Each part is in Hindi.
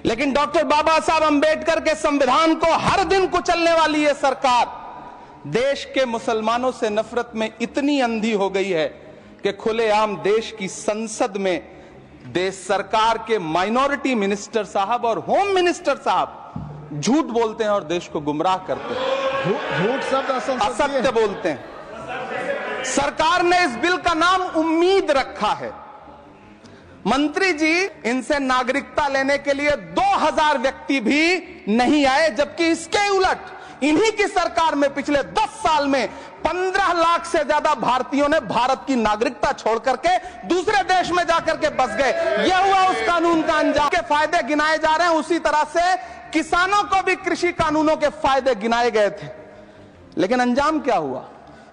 लेकिन डॉक्टर बाबा साहब अंबेडकर के संविधान को हर दिन कुचलने वाली ये सरकार देश के मुसलमानों से नफरत में इतनी अंधी हो गई है कि खुलेआम देश की संसद में देश सरकार के माइनॉरिटी मिनिस्टर साहब और होम मिनिस्टर साहब झूठ बोलते हैं और देश को गुमराह करते हैं। झूठ शब्द असत्य बोलते हैं। सरकार ने इस बिल का नाम उम्मीद रखा है। मंत्री जी, इनसे नागरिकता लेने के लिए 2000 व्यक्ति भी नहीं आए, जबकि इसके उलट इन्हीं की सरकार में पिछले 10 साल में 15 लाख से ज्यादा भारतीयों ने भारत की नागरिकता छोड़ करके दूसरे देश में जाकर के बस गए। यह हुआ उस कानून का अंजाम। के फायदे गिनाए जा रहे हैं, उसी तरह से किसानों को भी कृषि कानूनों के फायदे गिनाए गए थे, लेकिन अंजाम क्या हुआ?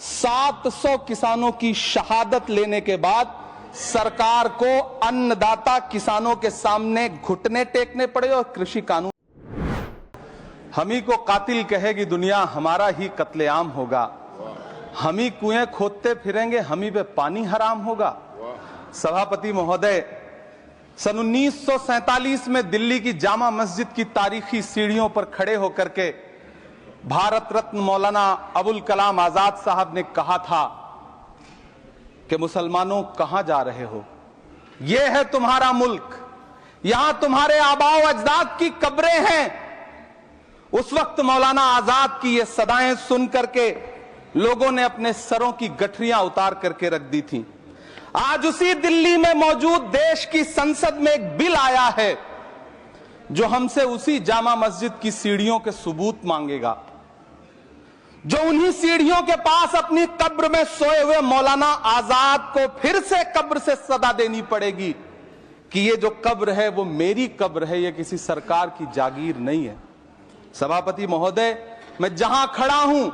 700 किसानों की शहादत लेने के बाद सरकार को अन्नदाता किसानों के सामने घुटने टेकने पड़े और कृषि कानून हम ही को कातिल कहेगी दुनिया, हमारा ही कत्लेआम होगा। हम ही कुएं खोदते फिरेंगे, हम ही पे पानी हराम होगा। सभापति महोदय, सन 1947 में दिल्ली की जामा मस्जिद की तारीखी सीढ़ियों पर खड़े होकर के भारत रत्न मौलाना अबुल कलाम आजाद साहब ने कहा था कि मुसलमानों कहां जा रहे हो? यह है तुम्हारा मुल्क, यहां तुम्हारे आबाओ अजदाद की कब्रें हैं। उस वक्त मौलाना आजाद की ये सदाएं सुन करके लोगों ने अपने सरों की गठरियां उतार करके रख दी थी। आज उसी दिल्ली में मौजूद देश की संसद में एक बिल आया है जो हमसे उसी जामा मस्जिद की सीढ़ियों के सबूत मांगेगा, जो उन्हीं सीढ़ियों के पास अपनी कब्र में सोए हुए मौलाना आजाद को फिर से कब्र से सदा देनी पड़ेगी कि ये जो कब्र है वो मेरी कब्र है, ये किसी सरकार की जागीर नहीं है। सभापति महोदय, मैं जहां खड़ा हूं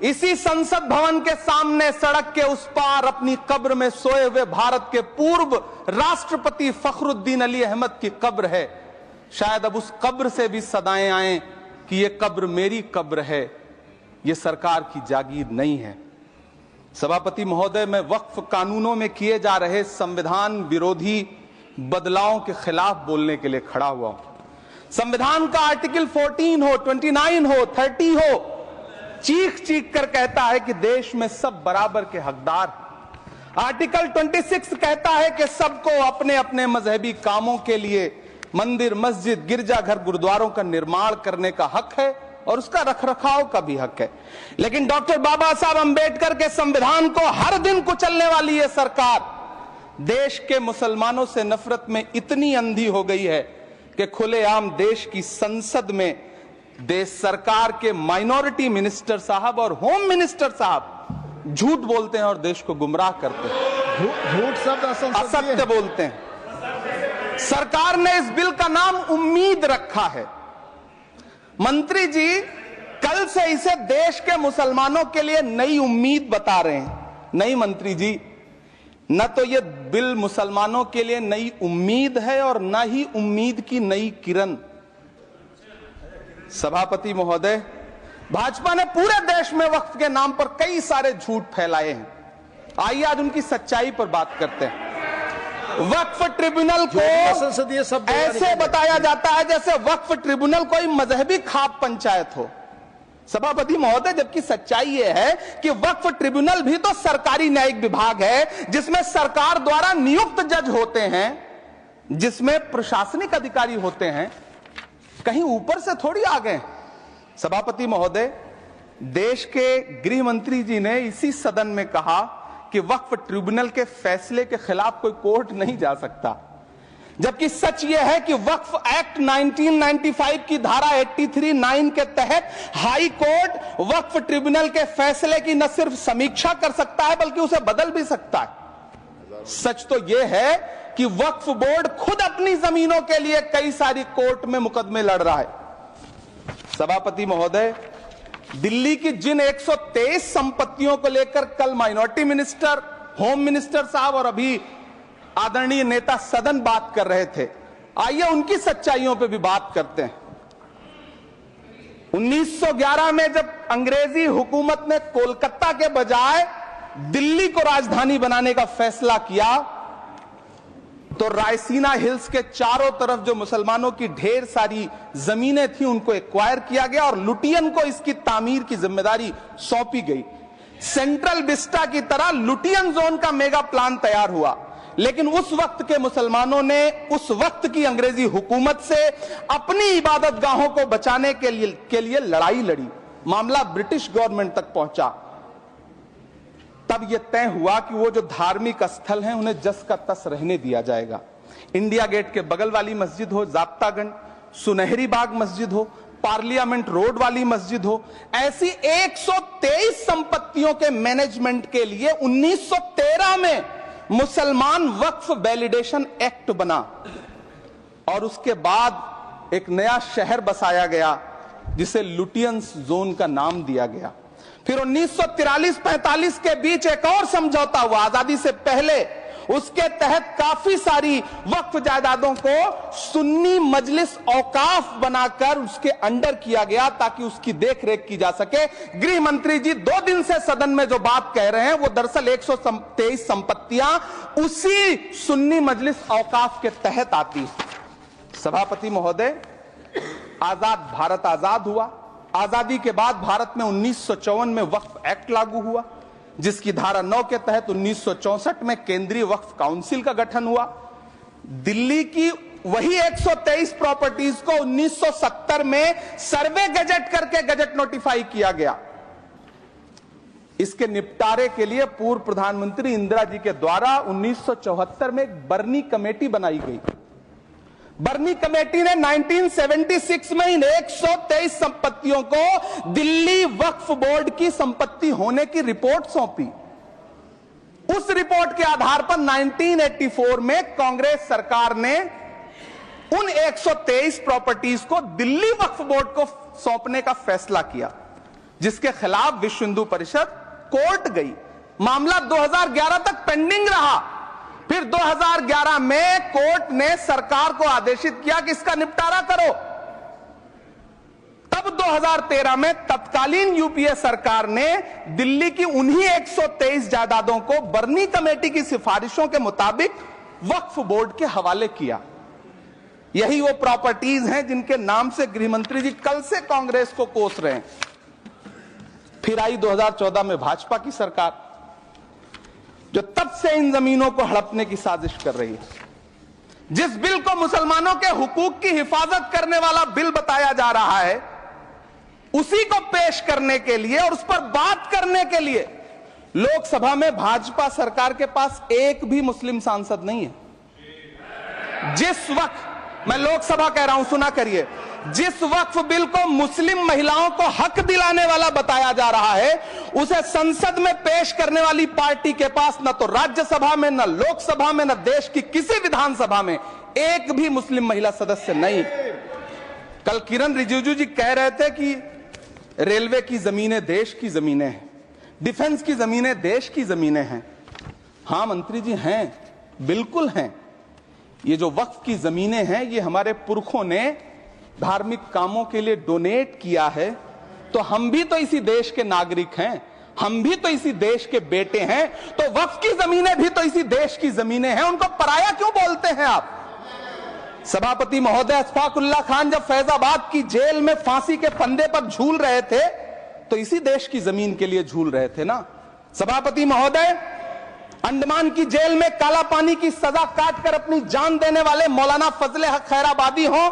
इसी संसद भवन के सामने सड़क के उस पार अपनी कब्र में सोए हुए भारत के पूर्व राष्ट्रपति फखरुद्दीन अली अहमद की कब्र है। शायद अब उस कब्र से भी सदाएं आए कि ये कब्र मेरी कब्र है, ये सरकार की जागीर नहीं है। सभापति महोदय, मैं वक्फ कानूनों में किए जा रहे संविधान विरोधी बदलावों के खिलाफ बोलने के लिए खड़ा हुआ हूं। संविधान का आर्टिकल 14 हो, 29 हो, 30 हो, चीख चीख कर कहता है कि देश में सब बराबर के हकदार। आर्टिकल 26 कहता है कि सबको अपने अपने मजहबी कामों के लिए मंदिर, मस्जिद, गिरजाघर, गुरुद्वारों का निर्माण करने का हक है और उसका रखरखाव का भी हक है। लेकिन डॉक्टर बाबा साहब अंबेडकर के संविधान को हर दिन कुचलने वाली यह सरकार देश के मुसलमानों से नफरत में इतनी अंधी हो गई है कि खुलेआम देश की संसद में देश सरकार के माइनॉरिटी मिनिस्टर साहब और होम मिनिस्टर साहब झूठ बोलते हैं और देश को गुमराह करते हैं। झूठ शब्द असत्य बोलते हैं। सरकार ने इस बिल का नाम उम्मीद रखा है। मंत्री जी, कल से इसे देश के मुसलमानों के लिए नई उम्मीद बता रहे हैं। नहीं मंत्री जी, न तो यह बिल मुसलमानों के लिए नई उम्मीद है और न ही उम्मीद की नई किरण। सभापति महोदय, भाजपा ने पूरे देश में वक्फ के नाम पर कई सारे झूठ फैलाए हैं। आइए आज उनकी सच्चाई पर बात करते हैं। वक्फ ट्रिब्यूनल को ऐसे बताया जाता है जैसे वक्फ ट्रिब्यूनल कोई मजहबी खाप पंचायत हो। सभापति महोदय, जबकि सच्चाई यह है कि वक्फ ट्रिब्यूनल भी तो सरकारी न्यायिक विभाग है जिसमें सरकार द्वारा नियुक्त जज होते हैं, जिसमें प्रशासनिक अधिकारी होते हैं, कहीं ऊपर से थोड़ी आ गए। सभापति महोदय, देश के गृह मंत्री जी ने इसी सदन में कहा कि वक्फ ट्रिब्यूनल के फैसले के खिलाफ कोई कोर्ट नहीं जा सकता, जबकि सच यह है कि वक्फ एक्ट 1995 की धारा 83(9) के तहत हाई कोर्ट वक्फ ट्रिब्यूनल के फैसले की न सिर्फ समीक्षा कर सकता है बल्कि उसे बदल भी सकता है। सच तो यह है कि वक्फ बोर्ड खुद अपनी जमीनों के लिए कई सारी कोर्ट में मुकदमे लड़ रहा है। सभापति महोदय, दिल्ली की जिन 123 संपत्तियों को लेकर कल माइनॉरिटी मिनिस्टर, होम मिनिस्टर साहब और अभी आदरणीय नेता सदन बात कर रहे थे, आइए उनकी सच्चाइयों पे भी बात करते हैं। 1911 में जब अंग्रेजी हुकूमत ने कोलकाता के बजाय दिल्ली को राजधानी बनाने का फैसला किया तो रायसीना हिल्स के चारों तरफ जो मुसलमानों की ढेर सारी जमीनें थी उनको एक्वायर किया गया और लुटियन को इसकी तामीर की जिम्मेदारी सौंपी गई। सेंट्रल विस्टा की तरह लुटियन जोन का मेगा प्लान तैयार हुआ, लेकिन उस वक्त के मुसलमानों ने उस वक्त की अंग्रेजी हुकूमत से अपनी इबादत गाहों को बचाने के लिए लड़ाई लड़ी। मामला ब्रिटिश गवर्नमेंट तक पहुंचा। तब यह तय हुआ कि वो जो धार्मिक स्थल हैं उन्हें जस का तस रहने दिया जाएगा। इंडिया गेट के बगल वाली मस्जिद हो, जाब्तागंज, सुनहरी बाग मस्जिद हो, पार्लियामेंट रोड वाली मस्जिद हो, ऐसी 123 संपत्तियों के मैनेजमेंट के लिए 1913 में मुसलमान वक्फ वैलिडेशन एक्ट बना और उसके बाद एक नया शहर बसाया गया जिसे लुटियंस जोन का नाम दिया गया। फिर 1943-45 के बीच एक और समझौता हुआ आजादी से पहले, उसके तहत काफी सारी वक्फ जायदादों को सुन्नी मजलिस औकाफ बनाकर उसके अंडर किया गया ताकि उसकी देखरेख की जा सके। गृह मंत्री जी 2 दिन से सदन में जो बात कह रहे हैं वो दरअसल 123 संपत्तियां उसी सुन्नी मजलिस औकाफ के तहत आती है। सभापति महोदय, आजाद भारत आजाद हुआ। आजादी के बाद भारत में 1954 में वक्फ एक्ट लागू हुआ, जिसकी धारा 9 के तहत 1964 में केंद्रीय वक्फ काउंसिल का गठन हुआ। दिल्ली की वही 123 प्रॉपर्टीज को 1970 में सर्वे गजट करके गजट नोटिफाई किया गया। इसके निपटारे के लिए पूर्व प्रधानमंत्री इंदिरा जी के द्वारा 1974 में एक बर्नी कमेटी बनाई गई। बर्नी कमेटी ने 1976 में इन 123 संपत्तियों को दिल्ली वक्फ बोर्ड की संपत्ति होने की रिपोर्ट सौंपी। उस रिपोर्ट के आधार पर 1984 में कांग्रेस सरकार ने उन 123 प्रॉपर्टीज को दिल्ली वक्फ बोर्ड को सौंपने का फैसला किया, जिसके खिलाफ विश्व हिंदू परिषद कोर्ट गई। मामला 2011 तक पेंडिंग रहा। फिर 2011 में कोर्ट ने सरकार को आदेशित किया कि इसका निपटारा करो। तब 2013 में तत्कालीन यूपीए सरकार ने दिल्ली की उन्हीं 123 जायदादों को बर्नी कमेटी की सिफारिशों के मुताबिक वक्फ बोर्ड के हवाले किया। यही वो प्रॉपर्टीज हैं जिनके नाम से गृह मंत्री जी कल से कांग्रेस को कोस रहे हैं। फिर आई 2014 में भाजपा की सरकार, जो तब से इन जमीनों को हड़पने की साजिश कर रही है। जिस बिल को मुसलमानों के हुकूक की हिफाजत करने वाला बिल बताया जा रहा है, उसी को पेश करने के लिए और उस पर बात करने के लिए लोकसभा में भाजपा सरकार के पास एक भी मुस्लिम सांसद नहीं है। जिस वक्त, मैं लोकसभा कह रहा हूं, सुना करिए, जिस वक्फ बिल को मुस्लिम महिलाओं को हक दिलाने वाला बताया जा रहा है, उसे संसद में पेश करने वाली पार्टी के पास न तो राज्यसभा में, न लोकसभा में, न देश की किसी विधानसभा में एक भी मुस्लिम महिला सदस्य नहीं। कल किरण रिजिजू जी कह रहे थे कि रेलवे की जमीनें देश की जमीनें हैं, डिफेंस की जमीनें देश की जमीनें हैं। हां मंत्री जी, हैं, बिल्कुल हैं। ये जो वक्फ की जमीनें हैं, ये हमारे पुरखों ने धार्मिक कामों के लिए डोनेट किया है, तो हम भी तो इसी देश के नागरिक हैं, हम भी तो इसी देश के बेटे हैं, तो वक्फ की जमीनें भी तो इसी देश की जमीनें हैं। उनको पराया क्यों बोलते हैं आप? सभापति महोदय, अशफाकुल्लाह खान जब फैजाबाद की जेल में फांसी के फंदे पर झूल रहे थे, तो इसी देश की जमीन के लिए झूल रहे थे ना। सभापति महोदय, अंडमान की जेल में काला पानी की सजा काटकर अपनी जान देने वाले मौलाना फजले हक खैराबादी हो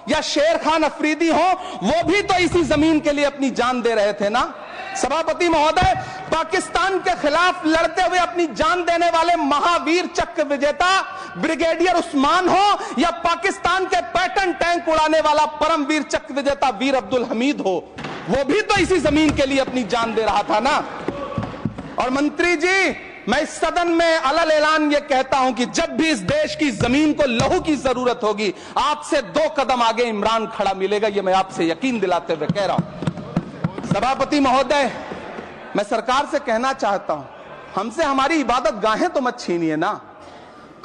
या शेर खान अफरीदी हो, वो भी तो इसी जमीन के लिए अपनी जान दे रहे थे ना। सभापति महोदय, पाकिस्तान के खिलाफ लड़ते हुए अपनी जान देने वाले महावीर चक्र विजेता ब्रिगेडियर उस्मान हो या पाकिस्तान के पैटर्न टैंक उड़ाने वाला परमवीर चक्र विजेता वीर अब्दुल हमीद हो, वो भी तो इसी जमीन के लिए अपनी जान दे रहा था ना। और मंत्री जी, मैं इस सदन में अलल ऐलान ये कहता हूं कि जब भी इस देश की जमीन को लहू की जरूरत होगी, आपसे 2 कदम आगे इमरान खड़ा मिलेगा, ये मैं आपसे यकीन दिलाते हुए कह रहा हूं। सभापति महोदय, मैं सरकार से कहना चाहता हूं, हमसे हमारी इबादत गाहें तो मत छीनिए ना,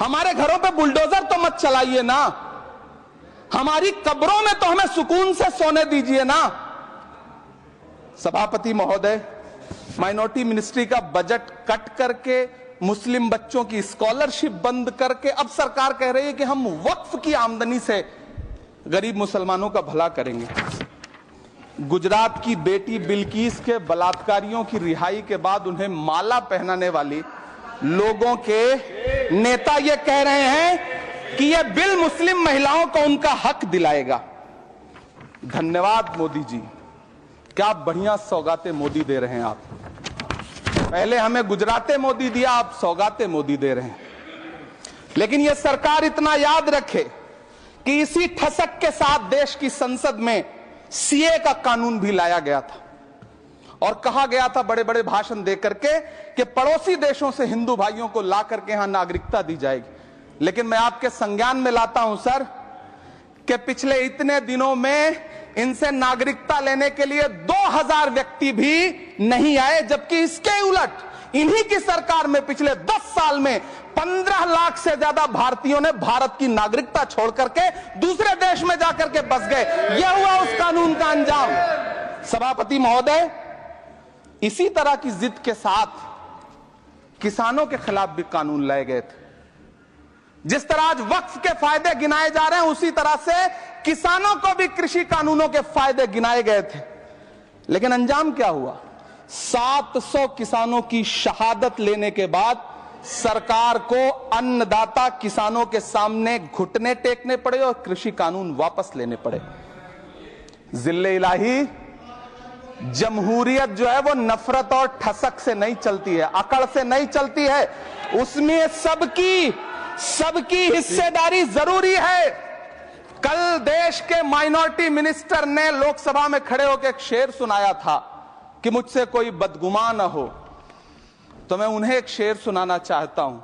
हमारे घरों पे बुलडोजर तो मत चलाइए ना, हमारी कब्रों में तो हमें सुकून से सोने दीजिए ना। सभापति महोदय, माइनॉरिटी मिनिस्ट्री का बजट कट करके मुस्लिम बच्चों की स्कॉलरशिप बंद करके अब सरकार कह रही है कि हम वक्फ की आमदनी से गरीब मुसलमानों का भला करेंगे। गुजरात की बेटी बिल्किस के बलात्कारियों की रिहाई के बाद उन्हें माला पहनाने वाली लोगों के नेता ये कह रहे हैं कि यह बिल मुस्लिम महिलाओं को उनका हक दिलाएगा। धन्यवाद मोदी जी, क्या बढ़िया सौगातें मोदी दे रहे हैं आप। पहले हमें गुजराते मोदी दिया, आप सौगातें मोदी दे रहे हैं। लेकिन यह सरकार इतना याद रखे कि इसी ठसक के साथ देश की संसद में सीए का कानून भी लाया गया था और कहा गया था बड़े बड़े भाषण देकर के कि पड़ोसी देशों से हिंदू भाइयों को ला करके यहां नागरिकता दी जाएगी। लेकिन मैं आपके संज्ञान में लाता हूं सर कि पिछले इतने दिनों में इनसे नागरिकता लेने के लिए 2000 व्यक्ति भी नहीं आए, जबकि इसके उलट इन्हीं की सरकार में पिछले 10 साल में 15 लाख से ज्यादा भारतीयों ने भारत की नागरिकता छोड़ करके दूसरे देश में जाकर के बस गए। यह हुआ उस कानून का अंजाम। सभापति महोदय, इसी तरह की जिद के साथ किसानों के खिलाफ भी कानून लाए गए थे। जिस तरह आज वक्फ के फायदे गिनाए जा रहे हैं, उसी तरह से किसानों को भी कृषि कानूनों के फायदे गिनाए गए थे। लेकिन अंजाम क्या हुआ? 700 किसानों की शहादत लेने के बाद सरकार को अन्नदाता किसानों के सामने घुटने टेकने पड़े और कृषि कानून वापस लेने पड़े। जिल्ले इलाही, जमहूरियत जो है वो नफरत और ठसक से नहीं चलती है, अकड़ से नहीं चलती है। उसमें सबकी हिस्सेदारी जरूरी है। कल देश के माइनॉरिटी मिनिस्टर ने लोकसभा में खड़े होकर एक शेर सुनाया था कि मुझसे कोई बदगुमान न हो, तो मैं उन्हें एक शेर सुनाना चाहता हूं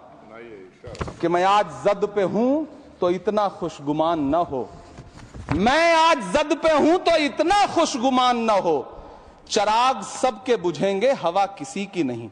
कि मैं आज जद पे हूं तो इतना खुशगुमान न हो, मैं आज जद पे हूं तो इतना खुशगुमान न हो, चराग सबके बुझेंगे हवा किसी की नहीं।